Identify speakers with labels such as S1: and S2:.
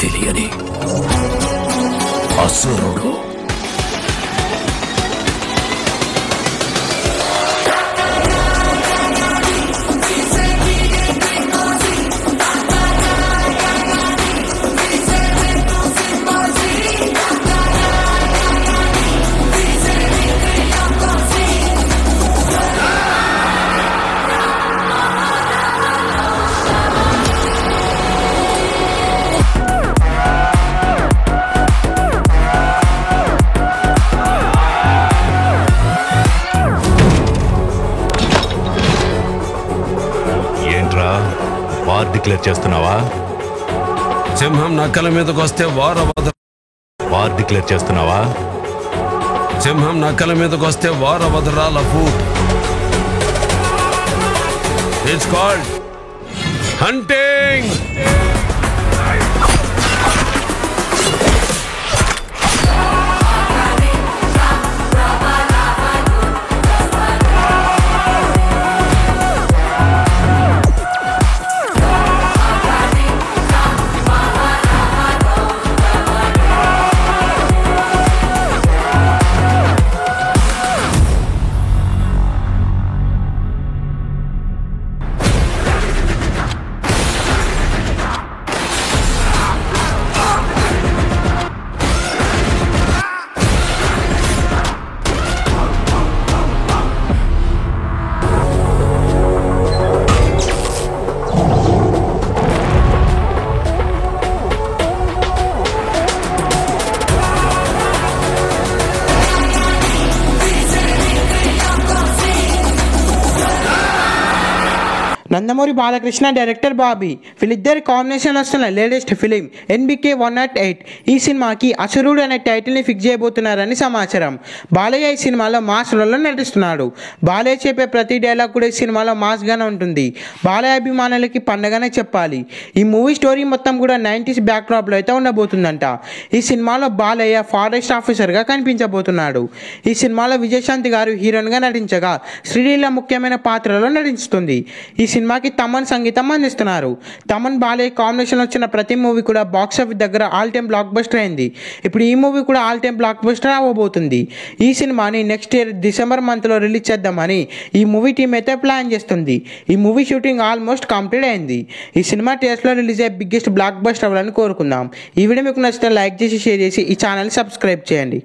S1: తెలియని అసురుడు.
S2: War declare చేస్తున్నావా?
S3: సింహం నక్కల మీదకి వస్తే
S2: వార్ డిక్లేర్ చేస్తున్నావా?
S3: సింహం నక్కల మీదకి వస్తే వారవదరాల ఫూట్. It's called hunting.
S4: Nandamuri Balakrishna, director Bobby, వీళ్ళిద్దరి కాంబినేషన్ వస్తున్న లేటెస్ట్ ఫిలిం NBK 108. ఈ సినిమాకి అసురుడు అనే టైటిల్ని ఫిక్స్ చేయబోతున్నారని సమాచారం. బాలయ్య ఈ సినిమాలో మాస్ రోల్లో నటిస్తున్నాడు. బాలయ్య చెప్పే ప్రతి డైలాగ్ కూడా ఈ సినిమాలో మాస్గానే ఉంటుంది. బాలయ్య అభిమానులకి పండగనే చెప్పాలి. ఈ మూవీ స్టోరీ మొత్తం కూడా 90s బ్యాక్డ్రాప్లో అయితే ఉండబోతుందంట. ఈ సినిమాలో బాలయ్య ఫారెస్ట్ ఆఫీసర్గా కనిపించబోతున్నాడు. ఈ సినిమాలో విజయశాంతి గారు హీరోయిన్గా నటించగా శ్రీలీల ముఖ్యమైన పాత్రలో నటిస్తుంది. ఈ సినిమాకి తమన్ సంగీతం అందిస్తున్నారు. తమన్ బాలయ్య కాంబినేషన్ వచ్చిన ప్రతి మూవీ కూడా బాక్స్ ఆఫీస్ దగ్గర ఆల్ టైమ్ బ్లాక్ బస్టర్ అయింది. ఇప్పుడు ఈ మూవీ కూడా ఆల్ టైమ్ బ్లాక్ బస్టర్ అవ్వబోతుంది. ఈ సినిమాని నెక్స్ట్ ఇయర్ డిసెంబర్ మంత్లో రిలీజ్ చేద్దామని ఈ మూవీ టీం అయితే ప్లాన్ చేస్తుంది. ఈ మూవీ షూటింగ్ ఆల్మోస్ట్ కంప్లీట్ అయింది. ఈ సినిమా థియేటర్లో రిలీజ్ అయ్యే బిగ్గెస్ట్ బ్లాక్ బస్టర్ అవ్వాలని కోరుకుందాం. ఈ వీడియో మీకు నచ్చితే లైక్ చేసి షేర్ చేసి ఈ ఛానల్ సబ్స్క్రైబ్ చేయండి.